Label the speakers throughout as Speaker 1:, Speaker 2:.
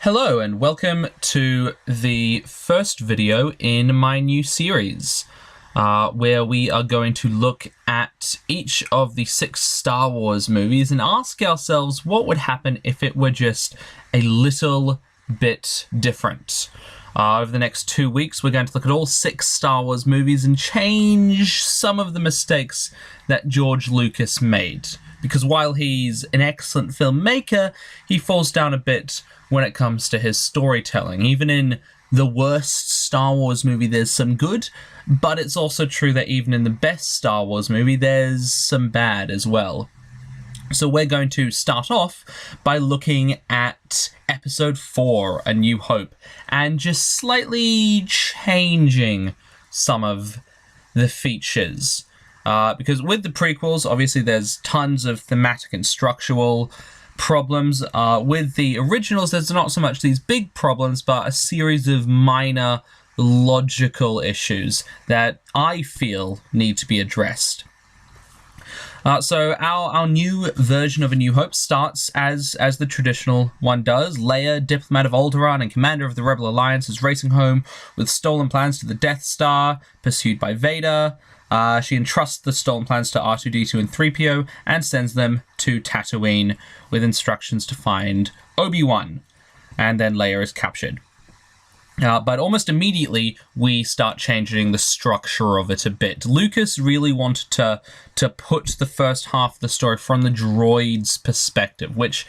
Speaker 1: Hello and welcome to the first video in my new series, where we are going to look at each of the 6 Star Wars movies and ask ourselves what would happen if it were just a little bit different. Over the next 2 weeks, we're going to look at all 6 Star Wars movies and change some of the mistakes that George Lucas made. Because while he's an excellent filmmaker, he falls down a bit when it comes to his storytelling. Even in the worst Star Wars movie, there's some good, but it's also true that even in the best Star Wars movie, there's some bad as well. So we're going to start off by looking at Episode 4, A New Hope, and just slightly changing some of the features. Because with the prequels, obviously there's tons of thematic and structural problems. With the originals, there's not so much these big problems, but a series of minor logical issues that I feel need to be addressed. So our new version of A New Hope starts as the traditional one does. Leia, diplomat of Alderaan and commander of the Rebel Alliance, is racing home with stolen plans to the Death Star, pursued by Vader. She entrusts the stolen plans to R2-D2 and 3PO and sends them to Tatooine with instructions to find Obi-Wan. And then Leia is captured. But almost immediately, we start changing the structure of it a bit. Lucas really wanted to put the first half of the story from the droid's perspective, which,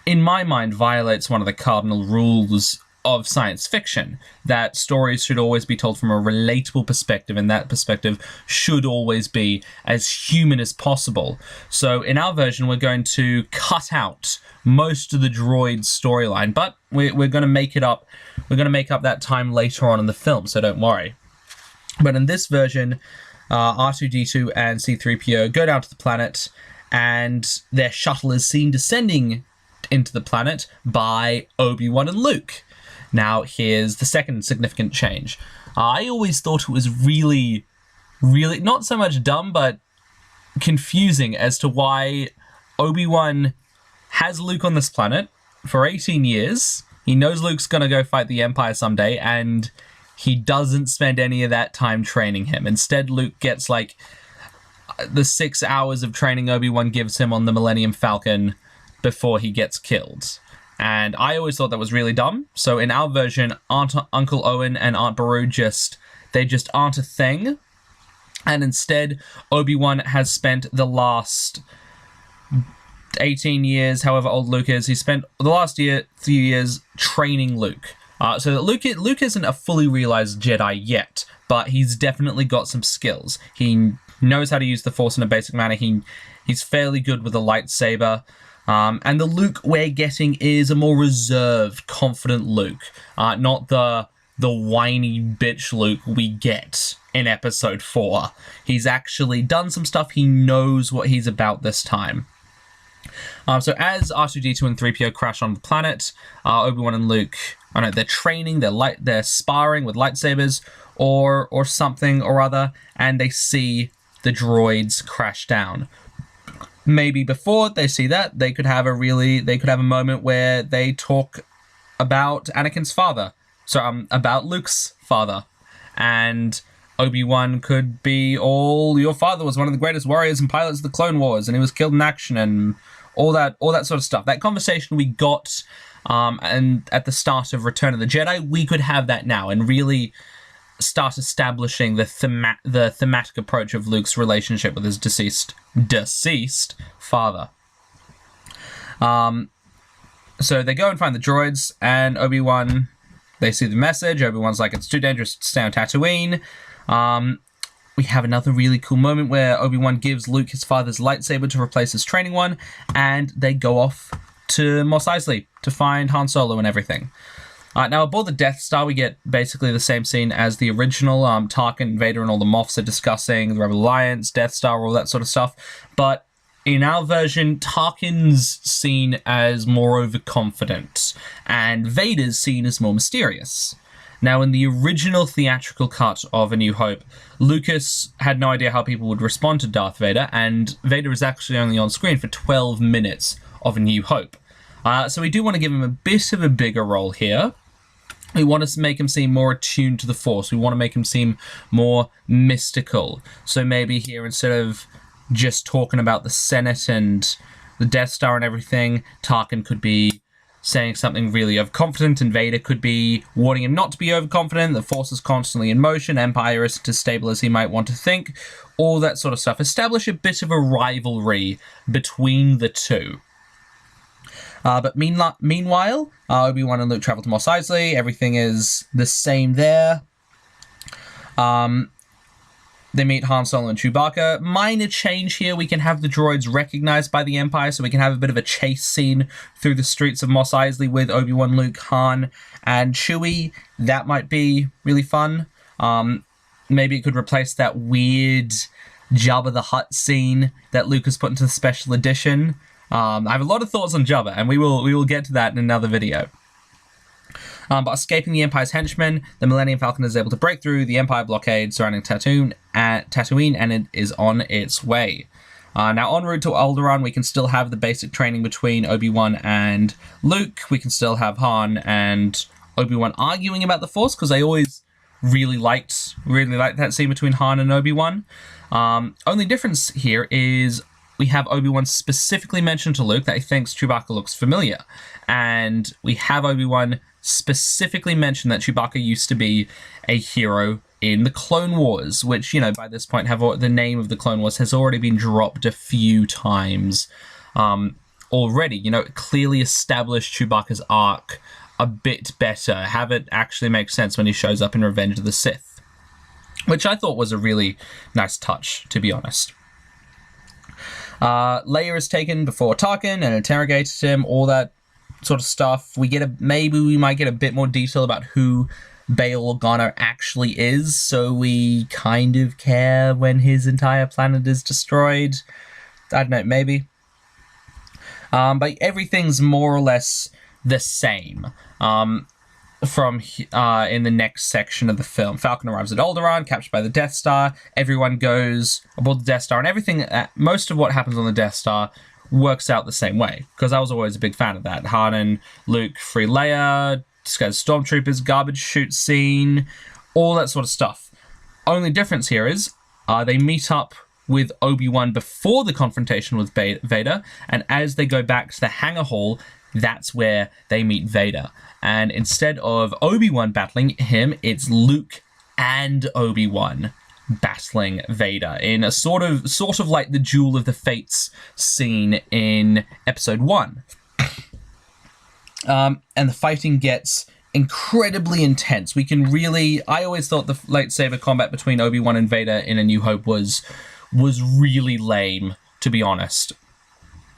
Speaker 1: in my mind, violates one of the cardinal rules of science fiction, that stories should always be told from a relatable perspective, and that perspective should always be as human as possible. So in our version, we're going to cut out most of the droid's storyline, but we're going to make it up. We're going to make up that time later on in the film, so don't worry. But in this version, R2-D2 and C-3PO go down to the planet, and their shuttle is seen descending into the planet by Obi-Wan and Luke. Now, here's the second significant change. I always thought it was really not so much dumb, but confusing as to why Obi-Wan has Luke on this planet for 18 years. He knows Luke's going to go fight the Empire someday, and he doesn't spend any of that time training him. Instead, Luke gets, like, the 6 hours of training Obi-Wan gives him on the Millennium Falcon before he gets killed. And I always thought that was really dumb. So in our version, Uncle Owen and Aunt Beru just aren't a thing. And instead, Obi-Wan has spent the last 18 years, however old Luke is, he spent the last few years training Luke. So that Luke isn't a fully realized Jedi yet, but he's definitely got some skills. He knows how to use the Force in a basic manner. He's fairly good with a lightsaber. And the Luke we're getting is a more reserved, confident Luke, not the whiny bitch Luke we get in Episode 4. He's actually done some stuff. He knows what he's about this time. So as R2-D2 and 3PO crash on the planet, Obi-Wan and Luke, they're training, they're sparring with lightsabers or something or other, and they see the droids crash down. Maybe before they see that, they could have a moment where they talk about Anakin's father. So, about Luke's father. And Obi-Wan could be your father was one of the greatest warriors and pilots of the Clone Wars, and he was killed in action, and all that sort of stuff. That conversation we got, and at the start of Return of the Jedi, we could have that now, and really start establishing the thematic approach of Luke's relationship with his deceased father. So they go and find the droids, and Obi-Wan, they see the message. Obi-Wan's like, it's too dangerous to stay on Tatooine. We have another really cool moment where Obi-Wan gives Luke his father's lightsaber to replace his training one, and they go off to Mos Eisley to find Han Solo and everything. Now, aboard the Death Star, we get basically the same scene as the original. Tarkin, Vader, and all the Moffs are discussing the Rebel Alliance, Death Star, all that sort of stuff. But in our version, Tarkin's seen as more overconfident, and Vader's seen as more mysterious. Now, in the original theatrical cut of A New Hope, Lucas had no idea how people would respond to Darth Vader, and Vader is actually only on screen for 12 minutes of A New Hope. So we do want to give him a bit of a bigger role here. We want to make him seem more attuned to the Force. We want to make him seem more mystical. So maybe here, instead of just talking about the Senate and the Death Star and everything, Tarkin could be saying something really overconfident, and Vader could be warning him not to be overconfident. The Force is constantly in motion. Empire isn't as stable as he might want to think. All that sort of stuff. Establish a bit of a rivalry between the two. But meanwhile, Obi-Wan and Luke travel to Mos Eisley. Everything is the same there. They meet Han Solo and Chewbacca. Minor change here. We can have the droids recognized by the Empire, so we can have a bit of a chase scene through the streets of Mos Eisley with Obi-Wan, Luke, Han, and Chewie. That might be really fun. Maybe it could replace that weird Jabba the Hutt scene that Lucas put into the special edition. I have a lot of thoughts on Jabba, and we will get to that in another video. But escaping the Empire's henchmen, the Millennium Falcon is able to break through the Empire blockade surrounding Tatooine, and it is on its way. Now, en route to Alderaan, we can still have the basic training between Obi-Wan and Luke. We can still have Han and Obi-Wan arguing about the Force, because I always really liked that scene between Han and Obi-Wan. Only difference here is we have Obi-Wan specifically mention to Luke that he thinks Chewbacca looks familiar. And we have Obi-Wan specifically mention that Chewbacca used to be a hero in the Clone Wars, which, you know, by this point the name of the Clone Wars has already been dropped a few times already. You know, clearly established Chewbacca's arc a bit better. Have it actually make sense when he shows up in Revenge of the Sith, which I thought was a really nice touch, to be honest. Leia is taken before Tarkin and interrogates him, all that sort of stuff. Maybe we might get a bit more detail about who Bail Organa actually is, so we kind of care when his entire planet is destroyed. I don't know, maybe. But everything's more or less the same. From in the next section of the film. Falcon arrives at Alderaan, captured by the Death Star. Everyone goes aboard the Death Star, and everything, most of what happens on the Death Star works out the same way, because I was always a big fan of that. Han and Luke free Leia, disguise stormtroopers, garbage chute scene, all that sort of stuff. Only difference here is they meet up with Obi-Wan before the confrontation with Vader, and as they go back to the hangar hall, that's where they meet Vader. And instead of Obi-Wan battling him, it's Luke and Obi-Wan battling Vader in a sort of like the Duel of the Fates scene in Episode 1. And the fighting gets incredibly intense. I always thought the lightsaber combat between Obi-Wan and Vader in A New Hope was really lame, to be honest.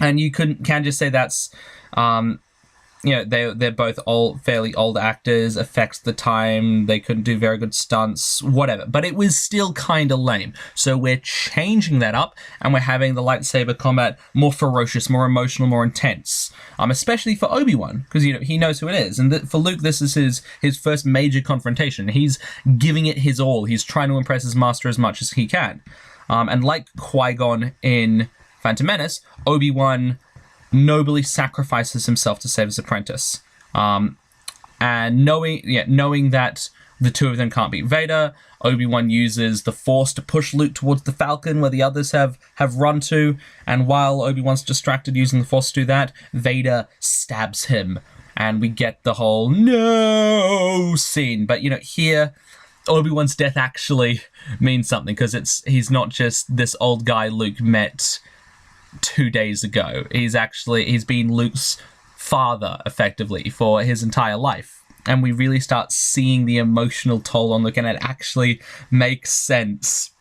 Speaker 1: And you can just say that's, they're both fairly old actors, affects the time, they couldn't do very good stunts, whatever. But it was still kind of lame. So we're changing that up, and we're having the lightsaber combat more ferocious, more emotional, more intense. Especially for Obi-Wan, because he knows who it is. And for Luke, this is his first major confrontation. He's giving it his all. He's trying to impress his master as much as he can. And like Qui-Gon in Phantom Menace, Obi-Wan nobly sacrifices himself to save his apprentice. And knowing that the two of them can't beat Vader, Obi-Wan uses the Force to push Luke towards the Falcon where the others have run to, and while Obi-Wan's distracted using the Force to do that, Vader stabs him, and we get the whole no scene. But here, Obi-Wan's death actually means something, because he's not just this old guy Luke met 2 days ago. He's been Luke's father, effectively, for his entire life. And we really start seeing the emotional toll on Luke, and it actually makes sense.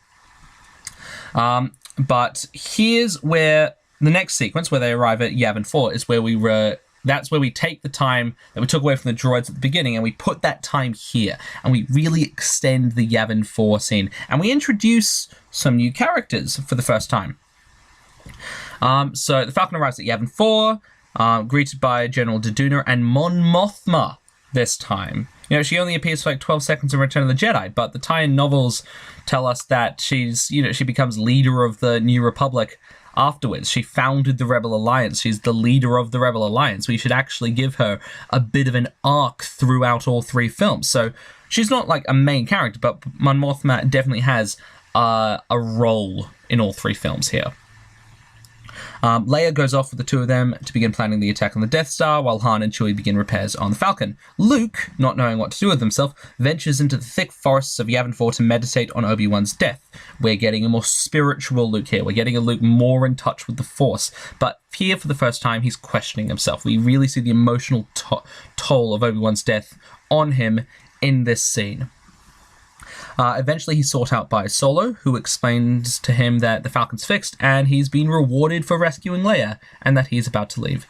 Speaker 1: But here's where the next sequence, where they arrive at Yavin 4, is where that's where we take the time that we took away from the droids at the beginning, and we put that time here, and we really extend the Yavin 4 scene, and we introduce some new characters for the first time. So the Falcon arrives at Yavin 4, greeted by General Deduna and Mon Mothma this time. She only appears for like 12 seconds in Return of the Jedi, but the tie-in novels tell us that she becomes leader of the New Republic afterwards. She founded the Rebel Alliance. She's the leader of the Rebel Alliance. We should actually give her a bit of an arc throughout all 3 films. So she's not like a main character, but Mon Mothma definitely has a role in all 3 films here. Leia goes off with the 2 of them to begin planning the attack on the Death Star, while Han and Chewie begin repairs on the Falcon. Luke, not knowing what to do with himself, ventures into the thick forests of Yavin 4 to meditate on Obi-Wan's death. We're getting a more spiritual Luke here. We're getting a Luke more in touch with the Force. But here, for the first time, he's questioning himself. We really see the emotional toll of Obi-Wan's death on him in this scene. Eventually, he's sought out by Solo, who explains to him that the Falcon's fixed and he's been rewarded for rescuing Leia, and that he's about to leave.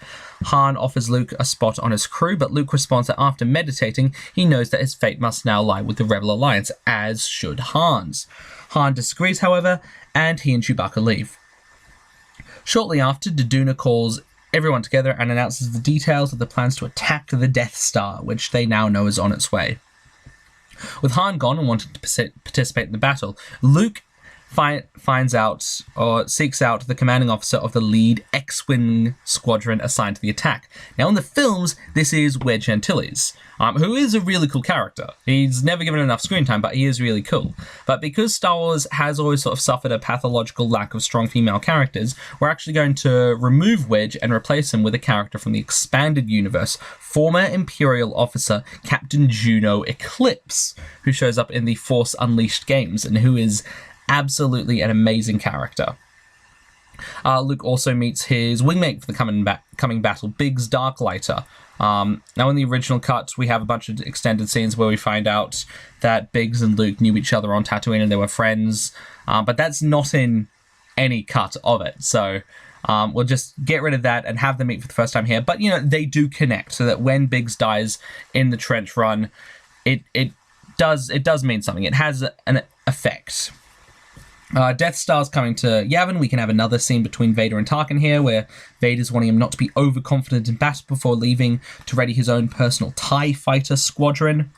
Speaker 1: Han offers Luke a spot on his crew, but Luke responds that after meditating, he knows that his fate must now lie with the Rebel Alliance, as should Han's. Han disagrees, however, and he and Chewbacca leave. Shortly after, Doduna calls everyone together and announces the details of the plans to attack the Death Star, which they now know is on its way. With Han gone and wanting to participate in the battle, Luke finds out or seeks out the commanding officer of the lead X-Wing squadron assigned to the attack. Now in the films, this is Wedge Antilles, who is a really cool character. He's never given enough screen time, but he is really cool. But because Star Wars has always sort of suffered a pathological lack of strong female characters, we're actually going to remove Wedge and replace him with a character from the expanded universe, former Imperial officer Captain Juno Eclipse, who shows up in the Force Unleashed games and who is absolutely an amazing character. Luke also meets his wingmate for the coming battle, Biggs Darklighter. Now in the original cut, we have a bunch of extended scenes where we find out that Biggs and Luke knew each other on Tatooine and they were friends, but that's not in any cut of it, so we'll just get rid of that and have them meet for the first time here. But, you know, they do connect, so that when Biggs dies in the trench run, it does mean something. It has an effect. Death Star's coming to Yavin. We can have another scene between Vader and Tarkin here, where Vader's wanting him not to be overconfident in battle before leaving to ready his own personal TIE fighter squadron.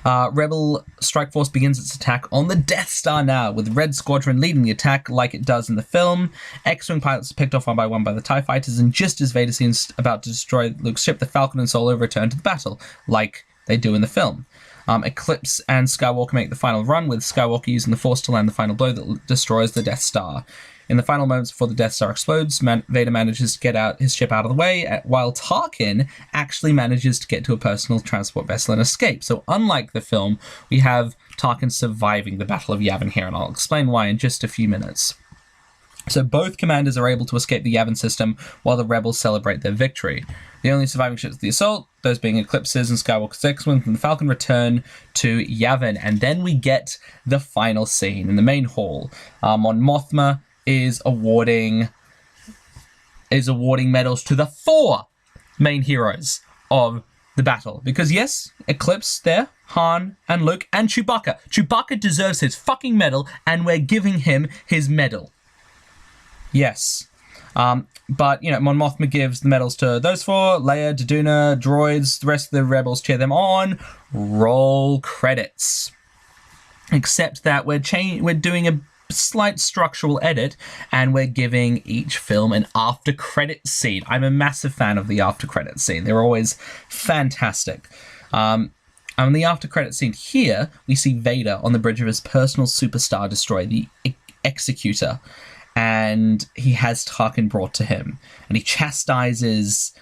Speaker 1: Rebel Strike Force begins its attack on the Death Star now, with Red Squadron leading the attack like it does in the film. X-Wing pilots are picked off one by the TIE fighters, and just as Vader seems about to destroy Luke's ship, the Falcon and Solo return to the battle, like they do in the film. Eclipse and Skywalker make the final run, with Skywalker using the Force to land the final blow that destroys the Death Star. In the final moments before the Death Star explodes, Vader manages to get his ship out of the way, while Tarkin actually manages to get to a personal transport vessel and escape. So unlike the film, we have Tarkin surviving the Battle of Yavin here, and I'll explain why in just a few minutes. So both commanders are able to escape the Yavin system while the rebels celebrate their victory. The only surviving ships of the assault, those being Eclipses and Skywalker's X-Wing and the Falcon, return to Yavin. And then we get the final scene in the main hall. Mon Mothma is awarding medals to the 4 main heroes of the battle. Because yes, Eclipse there, Han and Luke and Chewbacca. Chewbacca deserves his fucking medal, and we're giving him his medal. Yes. But, you know, Mon Mothma gives the medals to those 4, Leia, Doduna, droids, the rest of the rebels cheer them on. Roll credits. Except that we're doing a slight structural edit, and we're giving each film an after credit scene. I'm a massive fan of the after credit scene. They're always fantastic. On the after credit scene here, we see Vader on the bridge of his personal superstar destroyer, the Executor. And he has Tarkin brought to him, and he chastises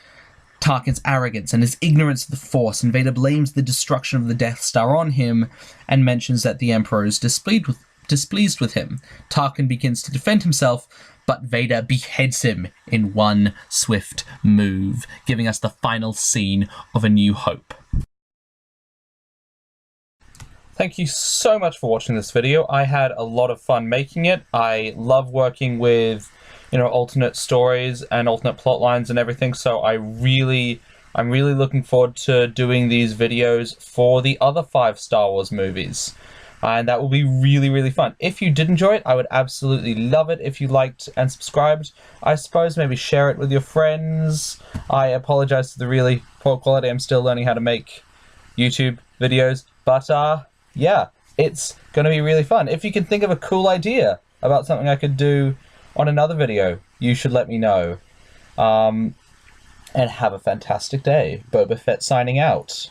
Speaker 1: Tarkin's arrogance and his ignorance of the Force, and Vader blames the destruction of the Death Star on him and mentions that the Emperor is displeased with him. Tarkin begins to defend himself, but Vader beheads him in one swift move, giving us the final scene of A New Hope. Thank you so much for watching this video. I had a lot of fun making it. I love working with, you know, alternate stories and alternate plot lines and everything, so I'm really looking forward to doing these videos for the other 5 Star Wars movies. And that will be really, really fun. If you did enjoy it, I would absolutely love it if you liked and subscribed. I suppose maybe share it with your friends. I apologize for the really poor quality. I'm still learning how to make YouTube videos, but yeah, it's going to be really fun. If you can think of a cool idea about something I could do on another video, you should let me know. And have a fantastic day. Boba Fett signing out.